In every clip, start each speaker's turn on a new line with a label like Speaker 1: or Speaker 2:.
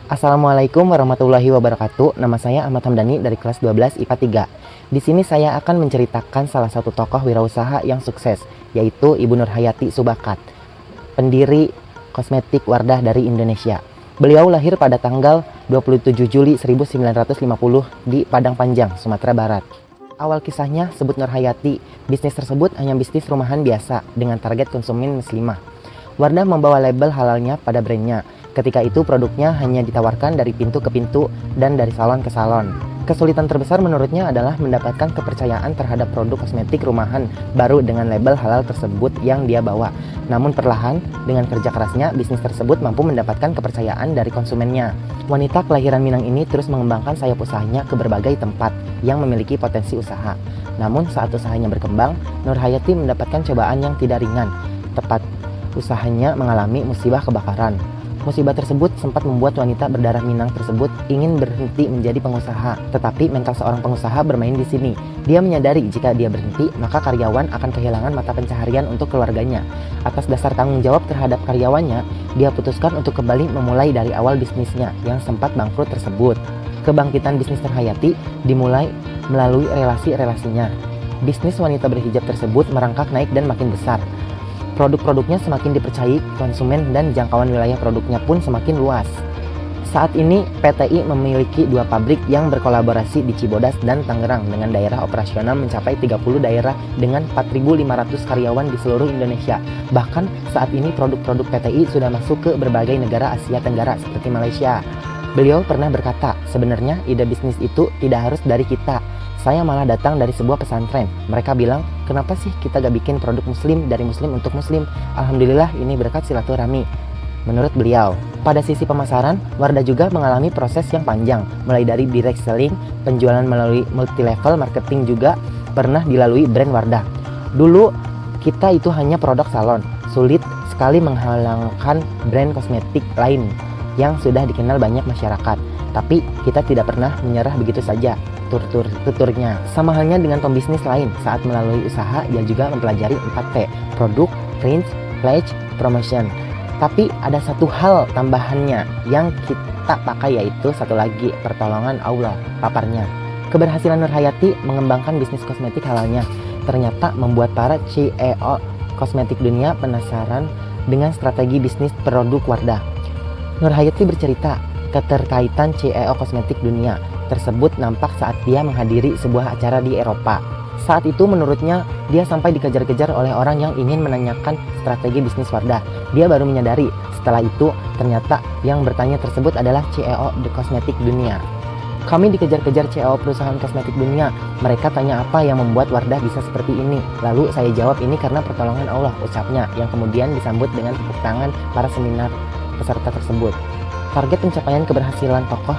Speaker 1: Assalamualaikum warahmatullahi wabarakatuh. Nama saya Ahmad Hamdani dari kelas 12 IPA 3. Di sini saya akan menceritakan salah satu tokoh wirausaha yang sukses, yaitu Ibu Nurhayati Subakat, pendiri kosmetik Wardah dari Indonesia. Beliau lahir pada tanggal 27 Juli 1950 di Padang Panjang, Sumatera Barat. Awal kisahnya sebut Nurhayati, bisnis tersebut hanya bisnis rumahan biasa dengan target konsumen muslimah. Wardah membawa label halalnya pada brandnya. Ketika itu produknya hanya ditawarkan dari pintu ke pintu dan dari salon ke salon. Kesulitan terbesar menurutnya adalah mendapatkan kepercayaan terhadap produk kosmetik rumahan baru dengan label halal tersebut yang dia bawa. Namun perlahan, dengan kerja kerasnya, bisnis tersebut mampu mendapatkan kepercayaan dari konsumennya. Wanita kelahiran Minang ini terus mengembangkan sayap usahanya ke berbagai tempat yang memiliki potensi usaha. Namun saat usahanya berkembang, Nurhayati mendapatkan cobaan yang tidak ringan. Tepat usahanya mengalami musibah kebakaran. Musibah tersebut sempat membuat wanita berdarah Minang tersebut ingin berhenti menjadi pengusaha. Tetapi mental seorang pengusaha bermain di sini. Dia menyadari jika dia berhenti, maka karyawan akan kehilangan mata pencaharian untuk keluarganya. Atas dasar tanggung jawab terhadap karyawannya, dia putuskan untuk kembali memulai dari awal bisnisnya yang sempat bangkrut tersebut. Kebangkitan bisnis Nurhayati dimulai melalui relasi-relasinya. Bisnis wanita berhijab tersebut merangkak naik dan makin besar. Produk-produknya semakin dipercayai konsumen dan jangkauan wilayah produknya pun semakin luas. Saat ini PTI memiliki 2 pabrik yang berkolaborasi di Cibodas dan Tangerang dengan daerah operasional mencapai 30 daerah dengan 4.500 karyawan di seluruh Indonesia. Bahkan saat ini produk-produk PTI sudah masuk ke berbagai negara Asia Tenggara seperti Malaysia. Beliau pernah berkata, sebenarnya ide bisnis itu tidak harus dari kita. Saya malah datang dari sebuah pesantren. Mereka bilang, kenapa sih kita gak bikin produk muslim dari muslim untuk muslim? Alhamdulillah ini berkat silaturahmi. Menurut beliau, pada sisi pemasaran, Wardah juga mengalami proses yang panjang. Mulai dari direct selling, penjualan melalui multi-level marketing juga pernah dilalui brand Wardah. Dulu, kita itu hanya produk salon. Sulit sekali menghalangkan brand kosmetik lain yang sudah dikenal banyak masyarakat. Tapi kita tidak pernah menyerah begitu saja. Tuturnya sama halnya dengan pembisnis lain. Saat melalui usaha, dia juga mempelajari 4P, produk, print, pledge, promotion. Tapi ada satu hal tambahannya yang kita pakai, yaitu satu lagi, pertolongan Allah, paparnya. Keberhasilan Nurhayati mengembangkan bisnis kosmetik halalnya ternyata membuat para CEO kosmetik dunia penasaran dengan strategi bisnis produk Wardah. Nurhayati bercerita, keterkaitan CEO kosmetik dunia tersebut nampak saat dia menghadiri sebuah acara di Eropa. Saat itu menurutnya dia sampai dikejar-kejar oleh orang yang ingin menanyakan strategi bisnis Wardah. Dia baru menyadari setelah itu ternyata yang bertanya tersebut adalah CEO The Kosmetik Dunia. Kami dikejar-kejar CEO perusahaan kosmetik dunia. Mereka tanya apa yang membuat Wardah bisa seperti ini. Lalu saya jawab ini karena pertolongan Allah, ucapnya, yang kemudian disambut dengan tepuk tangan para seminar peserta tersebut. Target pencapaian keberhasilan tokoh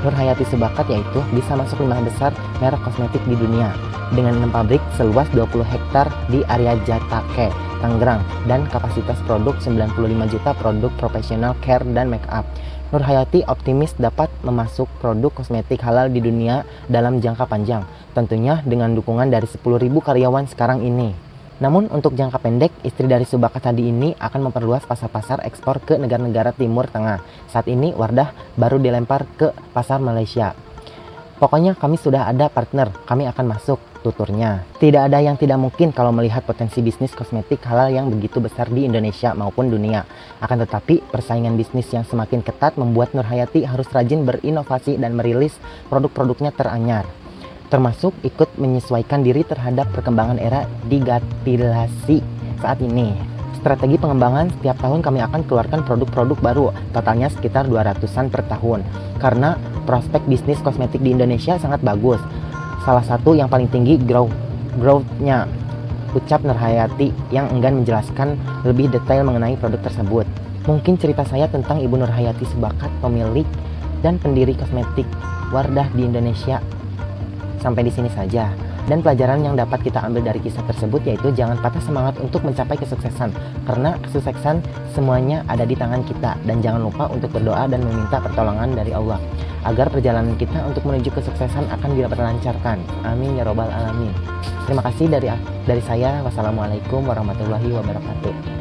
Speaker 1: Nurhayati Subakat yaitu bisa masuk 5 besar merek kosmetik di dunia dengan 6 pabrik seluas 20 hektar di area Jatake, Tangerang, dan kapasitas produk 95 juta produk profesional care dan make up. Nurhayati optimis dapat memasuk produk kosmetik halal di dunia dalam jangka panjang, tentunya dengan dukungan dari 10.000 karyawan sekarang ini. Namun untuk jangka pendek, istri dari Subakat tadi ini akan memperluas pasar-pasar ekspor ke negara-negara Timur Tengah. Saat ini Wardah baru dilempar ke pasar Malaysia. Pokoknya kami sudah ada partner, kami akan masuk, tuturnya. Tidak ada yang tidak mungkin kalau melihat potensi bisnis kosmetik halal yang begitu besar di Indonesia maupun dunia. Akan tetapi, persaingan bisnis yang semakin ketat membuat Nurhayati harus rajin berinovasi dan merilis produk-produknya teranyar, termasuk ikut menyesuaikan diri terhadap perkembangan era digitalisasi saat ini. Strategi pengembangan, setiap tahun kami akan keluarkan produk-produk baru, totalnya sekitar 200-an per tahun. Karena prospek bisnis kosmetik di Indonesia sangat bagus. Salah satu yang paling tinggi growth-nya, ucap Nurhayati yang enggan menjelaskan lebih detail mengenai produk tersebut. Mungkin cerita saya tentang Ibu Nurhayati Subakat, pemilik dan pendiri kosmetik Wardah di Indonesia, sampai di sini saja. Dan pelajaran yang dapat kita ambil dari kisah tersebut yaitu jangan patah semangat untuk mencapai kesuksesan, karena kesuksesan semuanya ada di tangan kita. Dan jangan lupa untuk berdoa dan meminta pertolongan dari Allah agar perjalanan kita untuk menuju kesuksesan akan dilancarkan. Amin ya robbal alamin. Terima kasih dari saya. Wassalamualaikum warahmatullahi wabarakatuh.